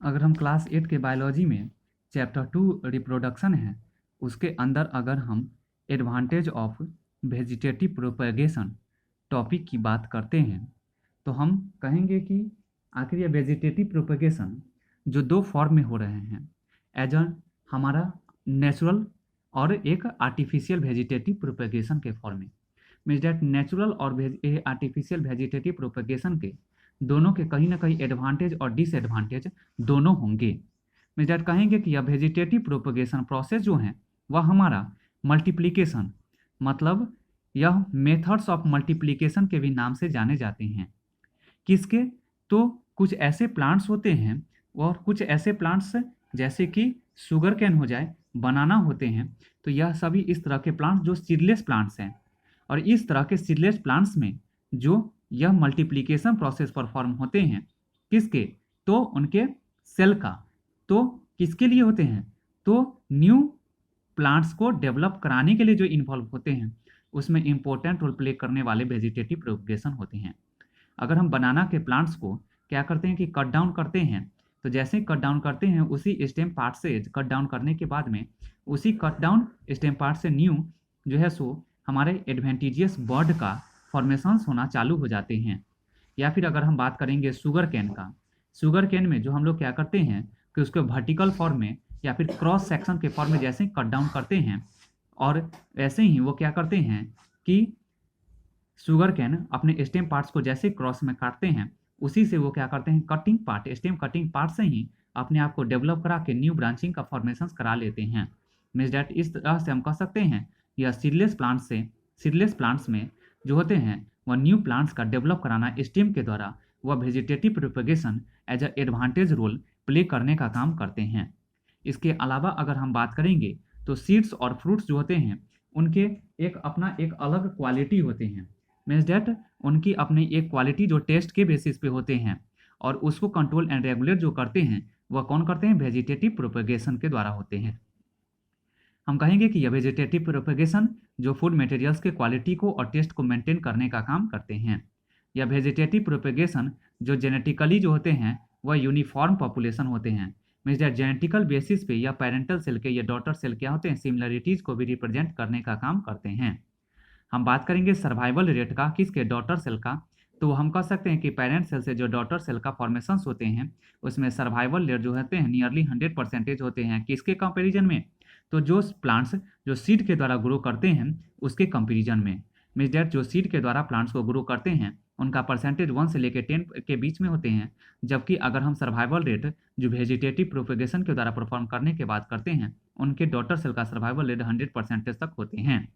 अगर हम क्लास 8 के बायोलॉजी में चैप्टर 2 रिप्रोडक्शन है, उसके अंदर अगर हम advantage of vegetative propagation topic की बात करते हैं तो हम कहेंगे कि आखिर यह वेजिटेटिव प्रोपेगेशन जो दो फॉर्म में हो रहे हैं, एज अ हमारा नेचुरल और एक आर्टिफिशियल वेजिटेटिव प्रोपेगेशन के फॉर्म में, मीन्स डैट नेचुरल और आर्टिफिशियल वेजिटेटिव प्रोपेगेशन के दोनों के कहीं ना कहीं एडवांटेज और डिसएडवांटेज दोनों होंगे। मीन्स डैट कहेंगे कि यह वेजिटेटिव प्रोपेगेशन प्रोसेस जो है वह हमारा मल्टीप्लिकेशन, मतलब यह मेथड्स ऑफ मल्टीप्लिकेशन के भी नाम से जाने जाते हैं। किसके? तो कुछ ऐसे प्लांट्स होते हैं और कुछ ऐसे प्लांट्स जैसे कि शुगर कैन हो जाए, बनाना होते हैं, तो यह सभी इस तरह के प्लांट्स जो सीडलेस प्लांट्स हैं, और इस तरह के सीडलेस प्लांट्स में जो यह मल्टीप्लिकेशन प्रोसेस परफॉर्म होते हैं, किसके? तो उनके सेल का। तो किसके लिए होते हैं? तो न्यू प्लांट्स को डेवलप कराने के लिए जो इन्वॉल्व होते हैं, उसमें इंपॉर्टेंट रोल प्ले करने वाले वेजिटेटिव प्रोपेगेशन होते हैं। अगर हम बनाना के प्लांट्स को क्या करते हैं कि कट डाउन करते हैं, तो जैसे ही कट डाउन करते हैं उसी स्टेम पार्ट से कट डाउन करने के बाद में उसी कट डाउन स्टेम पार्ट से न्यू जो है सो हमारे एडवेंटिजियस बर्ड का फॉर्मेशंस होना चालू हो जाते हैं। या फिर अगर हम बात करेंगे शुगर कैन का, शुगर कैन में जो हम लोग क्या करते हैं कि उसको वर्टिकल फॉर्म में या फिर क्रॉस सेक्शन के फॉर्म में जैसे कट डाउन करते हैं, और वैसे ही वो क्या करते हैं कि शुगर कैन अपने स्टेम पार्ट्स को जैसे क्रॉस में काटते हैं, उसी से वो क्या करते हैं cutting part, stem cutting part से ही अपने आप को डेवलप करा के न्यू ब्रांचिंग का फॉर्मेशन करा लेते हैं। मीन्स डैट इस तरह से हम कह सकते हैं यह सीडलेस प्लांट्स में जो होते हैं वह न्यू प्लांट्स का डेवलप कराना स्टेम के द्वारा वह vegetative propagation as a advantage role play करने का काम करते हैं। इसके अलावा अगर हम बात करेंगे तो सीड्स और फ्रूट्स जो होते हैं उनके एक अलग क्वालिटी होते हैं। मीन्स डैट उनकी अपनी एक क्वालिटी जो टेस्ट के बेसिस पे होते हैं, और उसको कंट्रोल एंड रेगुलेट जो करते हैं वह कौन करते हैं? वेजिटेटिव प्रोपेगेशन के द्वारा होते हैं। हम कहेंगे कि यह वेजिटेटिव प्रोपेगेशन जो फूड मटेरियल्स के क्वालिटी को और टेस्ट को मेंटेन करने का काम करते हैं। यह वेजिटेटिव प्रोपेगेशन जो जेनेटिकली जो होते हैं वह यूनिफॉर्म पॉपुलेशन होते हैं। मीन्स दैट जेनेटिकल बेसिस पे या पेरेंटल सेल के या डॉटर सेल क्या होते हैं? सिमिलरिटीज को भी रिप्रेजेंट करने का काम करते हैं। हम बात करेंगे सर्वाइवल रेट का, किसके? डॉटर सेल का। तो हम कह सकते हैं कि पेरेंट सेल से जो डॉटर सेल का फॉर्मेशंस होते हैं उसमें सर्वाइवल रेट जो होते हैं नियरली 100% होते हैं। किसके कंपेरिजन में? तो जो प्लांट्स जो सीड के द्वारा ग्रो करते हैं उसके कंपेरिजन में। मीन्स डैट जो सीड के द्वारा प्लांट्स को ग्रो करते हैं उनका परसेंटेज 1 से लेकर 10 के बीच में होते हैं, जबकि अगर हम सर्वाइवल रेट जो वेजिटेटिव प्रोपेगेशन के द्वारा परफॉर्म करने के बाद करते हैं उनके डॉटर सेल का सर्वाइवल रेट 100% तक होते हैं।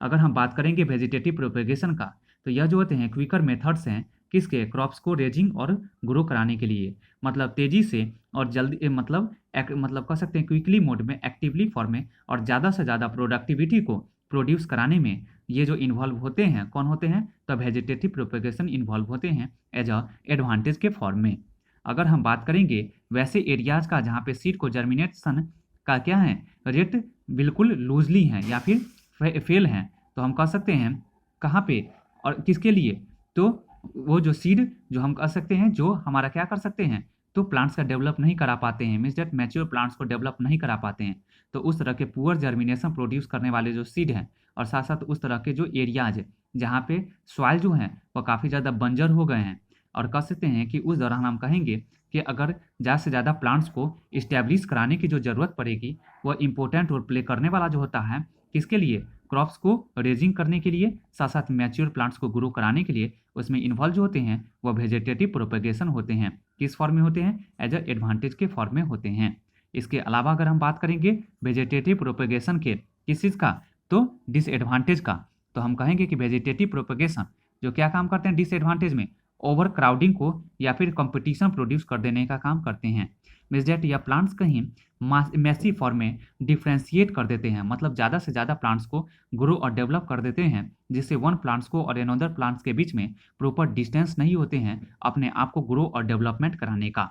अगर हम बात करेंगे वेजिटेटिव प्रोपेगेशन का, तो यह जो होते हैं क्विकर मेथड्स हैं, किसके? क्रॉप्स को रेजिंग और ग्रो कराने के लिए, मतलब तेजी से और जल्दी, मतलब कह सकते हैं क्विकली मोड में, एक्टिवली फॉर्म में, और ज़्यादा से ज़्यादा प्रोडक्टिविटी को प्रोड्यूस कराने में ये जो इन्वॉल्व होते हैं कौन होते हैं? तो वेजिटेटिव प्रोपेगेशन इन्वॉल्व होते हैं एज अ एडवांटेज के फॉर्म में। अगर हम बात करेंगे वैसे एरियाज का जहाँ पे सीड को जर्मिनेशन का क्या है रेट बिल्कुल लूजली है या फिर फेल हैं, तो हम कह सकते हैं कहाँ पे और किसके लिए? तो वो जो सीड जो हम कह सकते हैं जो हमारा क्या कर सकते हैं तो प्लांट्स का डेवलप नहीं करा पाते हैं, मीन्स डेट मैच्योर प्लांट्स को डेवलप नहीं करा पाते हैं। तो उस तरह के पुअर जर्मिनेशन प्रोड्यूस करने वाले जो सीड हैं, और साथ साथ उस तरह के जो एरियाज जहाँ पे सॉइल जो है वह काफ़ी ज़्यादा बंजर हो गए हैं, और कह सकते हैं कि उस दौरान हम कहेंगे कि अगर ज़्यादा से ज़्यादा प्लांट्स को इस्टेब्लिश कराने की जो ज़रूरत पड़ेगी वह इंपॉर्टेंट रोल प्ले करने वाला जो होता है किसके लिए? क्रॉप्स को रेजिंग करने के लिए, साथ साथ मैच्योर प्लांट्स को ग्रो कराने के लिए उसमें इन्वॉल्व जो होते हैं वह वेजिटेटिव प्रोपेगेशन होते हैं। किस फॉर्म में होते हैं? एज अ एडवांटेज के फॉर्म में होते हैं। इसके अलावा अगर हम बात करेंगे वेजिटेटिव प्रोपेगेशन के किस चीज़ का? तो डिसएडवांटेज का। तो हम कहेंगे कि वेजिटेटिव प्रोपेगेशन जो क्या काम करते हैं डिसएडवांटेज में? ओवर क्राउडिंग को या फिर कंपटीशन प्रोड्यूस कर देने का काम करते हैं। मीन्स डैट या प्लांट्स कहीं मैसी फॉर्म में डिफ्रेंशिएट कर देते हैं, मतलब ज़्यादा से ज़्यादा प्लांट्स को ग्रो और डेवलप कर देते हैं, जिससे वन प्लांट्स को और अनदर प्लांट्स के बीच में प्रॉपर डिस्टेंस नहीं होते हैं अपने आप को ग्रो और डेवलपमेंट कराने का।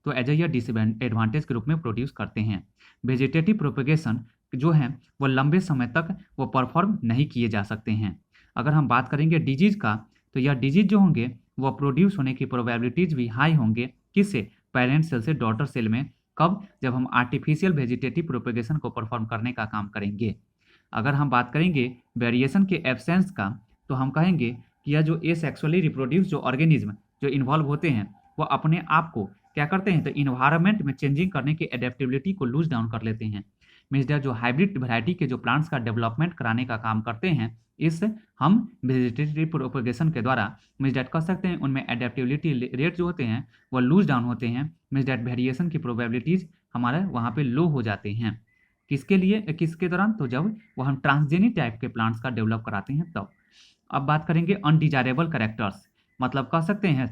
तो एज ए डिसएडवांटेज के रूप में प्रोड्यूस करते हैं। वेजिटेटिव प्रोपेगेशन जो है वो लंबे समय तक वो परफॉर्म नहीं किए जा सकते हैं। अगर हम बात करेंगे डिजीज़ का, तो यह डिजीज जो होंगे वह प्रोड्यूस होने की प्रोबेबिलिटीज भी हाई होंगे। किससे? पेरेंट सेल से डॉटर सेल में। कब? जब हम आर्टिफिशियल वेजिटेटिव प्रोपेगेशन को परफॉर्म करने का काम करेंगे। अगर हम बात करेंगे वेरिएशन के एब्सेंस का, तो हम कहेंगे कि यह जो एसेक्सुअली रिप्रोड्यूस जो ऑर्गेनिज्म जो इन्वॉल्व होते हैं वो अपने आप को क्या करते हैं, तो इन्वायरमेंट में चेंजिंग करने की एडेप्टेबिलिटी को लूज डाउन कर लेते हैं। मीन्स जो हाइब्रिड वैरायटी के जो प्लांट्स का डेवलपमेंट कराने का काम करते हैं, इस हम वेजिटेटिव प्रोपेगेशन के द्वारा मीन्स डेट कर सकते हैं उनमें एडेप्टेबिलिटी रेट जो होते हैं वो लूज डाउन होते हैं। मीन्स डेट वेरिएशन की प्रोबेबिलिटीज हमारे वहाँ पे लो हो जाते हैं। किसके लिए? किसके दौरान? तो जब वो हम ट्रांसजेनिक टाइप के प्लांट्स का डेवलप कराते हैं तब। अब बात करेंगे अनडिजायरेबल कैरेक्टर्स। मतलब कह सकते हैं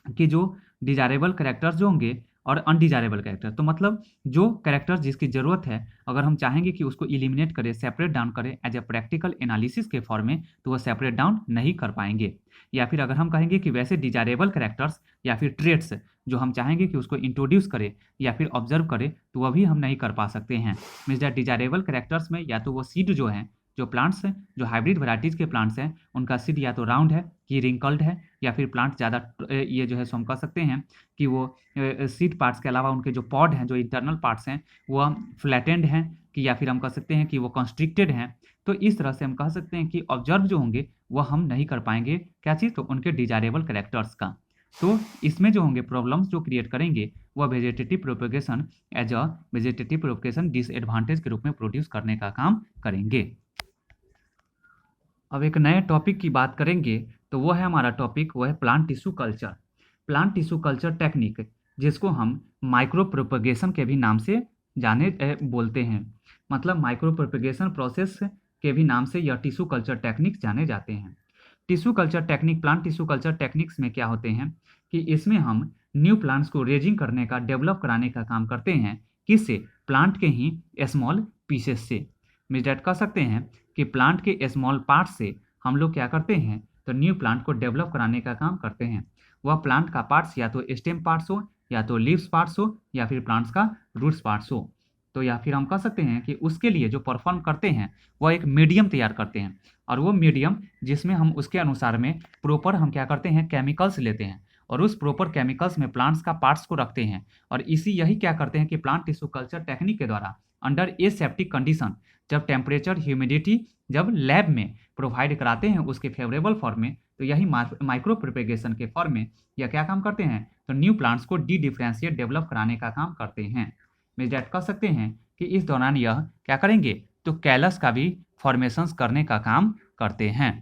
कि जो डिजायरेबल कैरेक्टर्स जो होंगे और अनडिजायरेबल कैरेक्टर, तो मतलब जो कैरेक्टर्स जिसकी ज़रूरत है अगर हम चाहेंगे कि उसको इलिमिनेट करें, सेपरेट डाउन करें एज ए प्रैक्टिकल एनालिसिस के फॉर्म में, तो वह सेपरेट डाउन नहीं कर पाएंगे। या फिर अगर हम कहेंगे कि वैसे डिजायरेबल कैरेक्टर्स या फिर ट्रेट्स जो हम चाहेंगे कि उसको इंट्रोड्यूस करें या फिर ऑब्जर्व करें, तो वह भी हम नहीं कर पा सकते हैं। मीन्स दैट डिजायरेबल कैरेक्टर्स में या तो वो सीड जो हैं, जो प्लांट्स हैं, जो हाइब्रिड वैरायटीज़ के प्लांट्स हैं, उनका सीड या तो राउंड है कि रिंकल्ड है, या फिर प्लांट ज़्यादा ये जो है सो हम कह सकते हैं कि वो सीड पार्ट्स के अलावा उनके जो पॉड हैं, जो इंटरनल पार्ट्स हैं, वो फ्लैटेंड हैं, कि या फिर हम कह सकते हैं कि वो कंस्ट्रिक्टेड हैं। तो इस तरह से हम कह सकते हैं कि ऑब्जर्व जो होंगे वह हम नहीं कर पाएंगे। क्या चीज़? तो उनके डिजायरेबल कैरेक्टर्स का। तो इसमें जो होंगे प्रॉब्लम्स जो क्रिएट करेंगे वह vegetative propagation as a vegetative propagation disadvantage के रूप में प्रोड्यूस करने का काम करेंगे। अब एक नए टॉपिक की बात करेंगे, तो वो है हमारा टॉपिक, वो है plant tissue culture. Plant tissue culture technique, जिसको हम माइक्रो प्रोपेगेशन के भी नाम से बोलते हैं। मतलब माइक्रो प्रोपेगेशन प्रोसेस के भी नाम से यह टिश्यू कल्चर टेक्निक्स जाने जाते हैं। Tissue culture technique, plant tissue culture techniques में क्या होते हैं कि इसमें हम न्यू प्लांट्स को रेजिंग करने का, डेवलप कराने का काम करते हैं। किससे? प्लांट के ही स्मॉल पीसेस से। मीन्स डेट कह सकते हैं कि प्लांट के स्मॉल पार्ट से हम लोग क्या करते हैं, तो न्यू प्लांट को डेवलप कराने का काम करते हैं। वह प्लांट का पार्ट्स या तो स्टेम पार्ट्स हो, या तो लीव्स पार्ट्स हो, या फिर प्लांट्स का रूट्स पार्ट्स हो। तो या फिर हम कह सकते हैं कि उसके लिए जो परफॉर्म करते हैं वह एक मीडियम तैयार करते हैं, और वो मीडियम जिसमें हम उसके अनुसार में प्रॉपर हम क्या करते हैं, केमिकल्स लेते हैं, और उस प्रॉपर केमिकल्स में प्लांट्स का पार्ट्स को रखते हैं। और यही क्या करते हैं कि प्लांट टिश्यू कल्चर टेक्निक के द्वारा अंडर एसेप्टिक कंडीशन, जब टेम्परेचर, ह्यूमिडिटी जब लैब में प्रोवाइड कराते हैं उसके फेवरेबल फॉर्म में, तो यही माइक्रो प्रोपेगेशन के फॉर्म में यह क्या काम करते हैं, तो न्यू प्लांट्स को डी डिफ्रेंशिएट डेवलप कराने का काम करते हैं। मीन्स डेट कह सकते हैं कि इस दौरान यह क्या करेंगे, तो कैलस का भी फॉर्मेशंस करने का काम करते हैं।